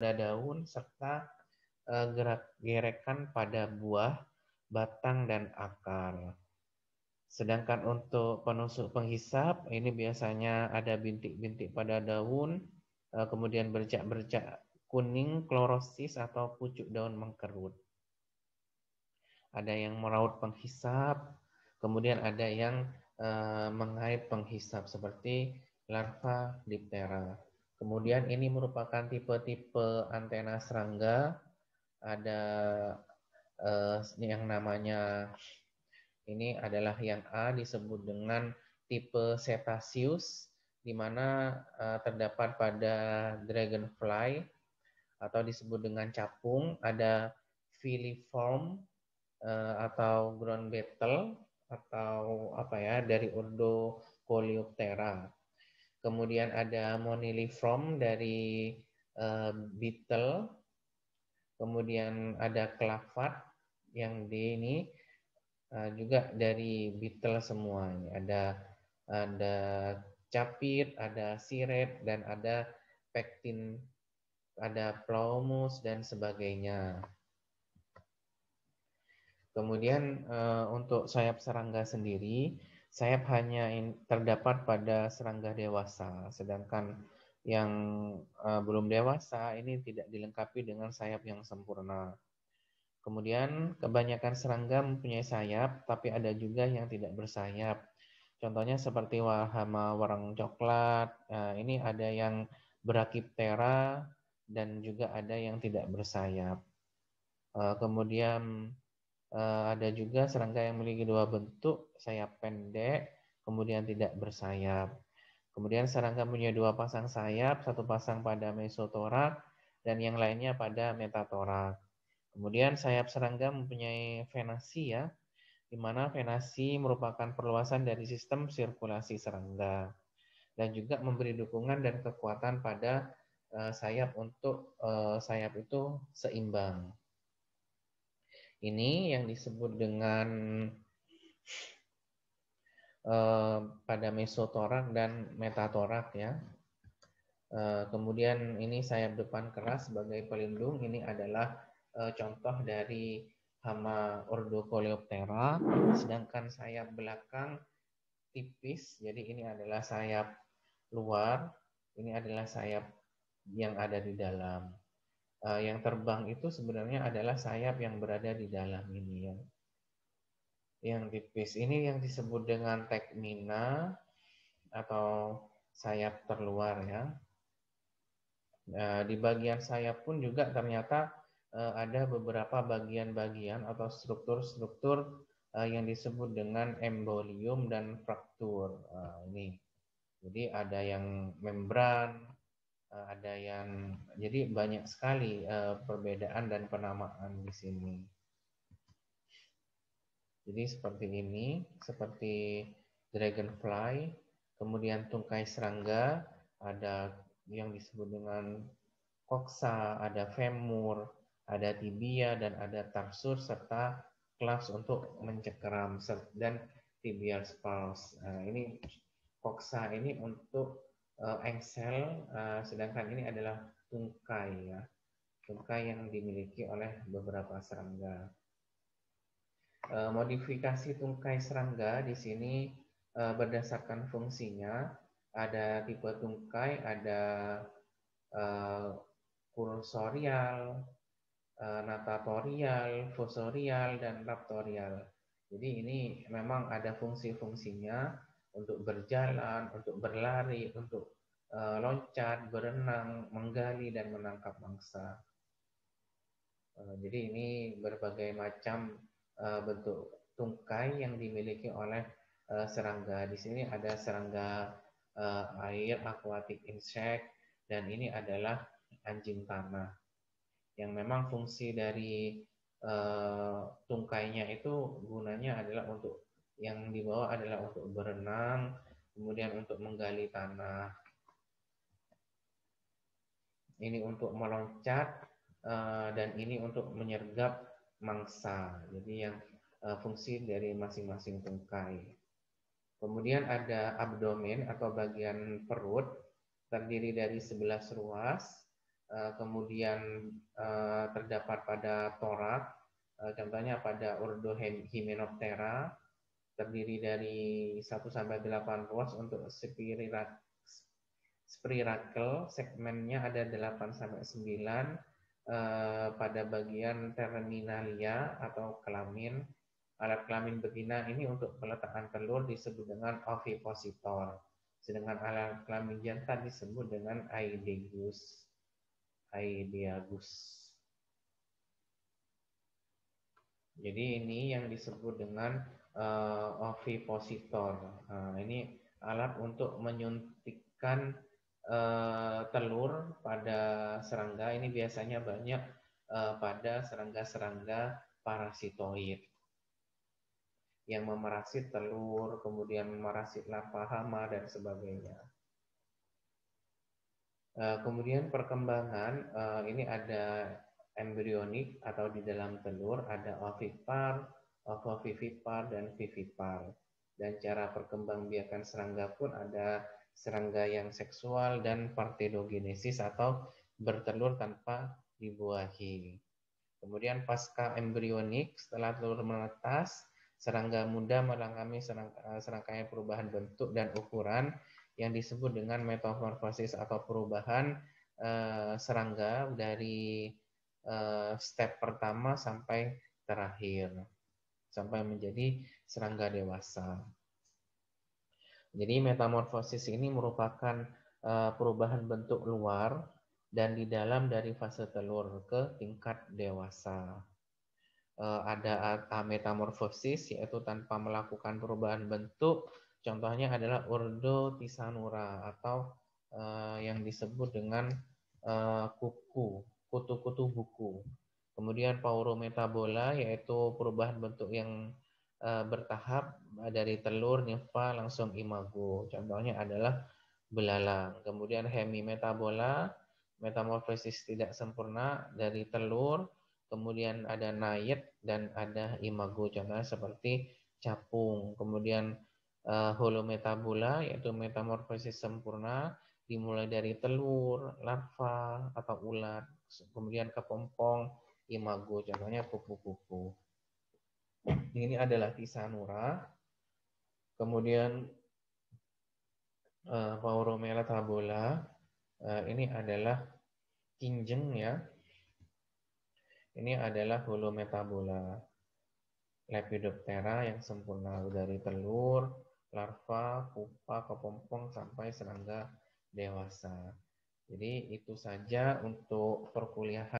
daun serta gerekan pada buah, batang, dan akar. Sedangkan untuk penusuk penghisap, ini biasanya ada bintik-bintik pada daun, kemudian bercak-bercak kuning, klorosis atau pucuk daun mengkerut. Ada yang meraut penghisap, kemudian ada yang mengait penghisap seperti larva diptera. Kemudian ini merupakan tipe-tipe antena serangga. Ada yang namanya ini adalah yang A disebut dengan tipe Cetaceus, di mana terdapat pada dragonfly atau disebut dengan capung, ada filiform atau ground beetle atau apa ya dari ordo Coleoptera. Kemudian ada moniliform dari beetle, kemudian ada clavat yang di ini juga dari beetle semua. Ada capit, ada siret, dan ada pektin, ada plaumus dan sebagainya. Kemudian untuk sayap serangga sendiri, sayap hanya terdapat pada serangga dewasa, sedangkan yang belum dewasa ini tidak dilengkapi dengan sayap yang sempurna. Kemudian kebanyakan serangga mempunyai sayap, tapi ada juga yang tidak bersayap. Contohnya seperti hama warang coklat, ini ada yang berakiptera dan juga ada yang tidak bersayap. Kemudian ada juga serangga yang memiliki dua bentuk, sayap pendek, kemudian tidak bersayap. Kemudian serangga punya dua pasang sayap, satu pasang pada mesotorak dan yang lainnya pada metatorak. Kemudian sayap serangga mempunyai venasi ya, di mana venasi merupakan perluasan dari sistem sirkulasi serangga dan juga memberi dukungan dan kekuatan pada sayap untuk sayap itu seimbang. Ini yang disebut dengan pada mesotorak dan metatorak ya. Kemudian ini sayap depan keras sebagai pelindung. Ini adalah contoh dari hama ordo Coleoptera. Sedangkan sayap belakang tipis. Jadi ini adalah sayap luar. Ini adalah sayap yang ada di dalam. Yang terbang itu sebenarnya adalah sayap yang berada di dalam ini ya. Yang tipis ini yang disebut dengan tekmina atau sayap terluar ya. Di bagian sayap pun juga ternyata ada beberapa bagian-bagian atau struktur-struktur yang disebut dengan embolium dan fraktur. Ini, jadi ada yang membran, ada yang, jadi banyak sekali perbedaan dan penamaan di sini. Jadi seperti ini, seperti dragonfly, kemudian tungkai serangga, ada yang disebut dengan koksa, ada femur, ada tibia, dan ada tarsus, serta claves untuk mencengkeram, dan tibial spurs. Nah, ini koksa ini untuk engsel, sedangkan ini adalah tungkai ya, tungkai yang dimiliki oleh beberapa serangga. Modifikasi tungkai serangga di sini berdasarkan fungsinya. Ada tipe tungkai, ada kursorial, natatorial, fosorial, dan raptorial. Jadi ini memang ada fungsi-fungsinya untuk berjalan, untuk berlari, untuk loncat, berenang, menggali, dan menangkap mangsa. Jadi ini berbagai macam bentuk tungkai yang dimiliki oleh serangga. Di sini ada serangga air, aquatic insect, dan ini adalah anjing tanah. Yang memang fungsi dari tungkainya itu gunanya adalah untuk, yang dibawa adalah untuk berenang, kemudian untuk menggali tanah. Ini untuk meloncat, dan ini untuk menyergap mangsa. Jadi yang fungsi dari masing-masing tungkai. Kemudian ada abdomen atau bagian perut, terdiri dari 11 ruas. kemudian terdapat pada torak, contohnya pada ordo Hymenoptera, terdiri dari 1-8 ruas untuk spirakel, segmennya ada 8-9 pada bagian terminalia atau kelamin. Alat kelamin betina ini untuk peletakan telur disebut dengan ovipositor. Sedangkan alat kelamin jantan disebut dengan aedegus. Jadi ini yang disebut dengan ovipositor. Ini alat untuk menyuntikkan telur pada serangga. Ini biasanya banyak pada serangga-serangga parasitoid yang memerasit telur, kemudian memerasit larva hama dan sebagainya. Kemudian perkembangan ini ada embrionik atau di dalam telur, ada ovipar, ovovivipar, dan vivipar. Dan cara perkembangbiakan serangga pun ada serangga yang seksual dan parthenogenesis atau bertelur tanpa dibuahi. Kemudian pasca embrionik, setelah telur menetas, serangga muda mengalami serangkaian perubahan bentuk dan ukuran yang disebut dengan metamorfosis atau perubahan serangga dari step pertama sampai terakhir, sampai menjadi serangga dewasa. Jadi metamorfosis ini merupakan perubahan bentuk luar dan di dalam dari fase telur ke tingkat dewasa. Ada ametamorfosis, yaitu tanpa melakukan perubahan bentuk. Contohnya adalah Ordo Tisanura atau yang disebut dengan kutu-kutu buku. Kemudian Paurometabola, yaitu perubahan bentuk yang bertahap dari telur, nimfa, langsung imago. Contohnya adalah belalang. Kemudian Hemimetabola, metamorfosis tidak sempurna dari telur. Kemudian ada nayet dan ada imago, contohnya seperti capung. Kemudian holometabola, yaitu metamorfosis sempurna, dimulai dari telur, larva atau ulat, kemudian kepompong, imago, contohnya kupu-kupu. Ini adalah Tisanura. Kemudian Paurometabola, ini adalah kinjeng ya. Ini adalah holometabola. Lepidoptera yang sempurna dari telur, larva, pupa, kepompong sampai serangga dewasa. Jadi itu saja untuk perkuliahan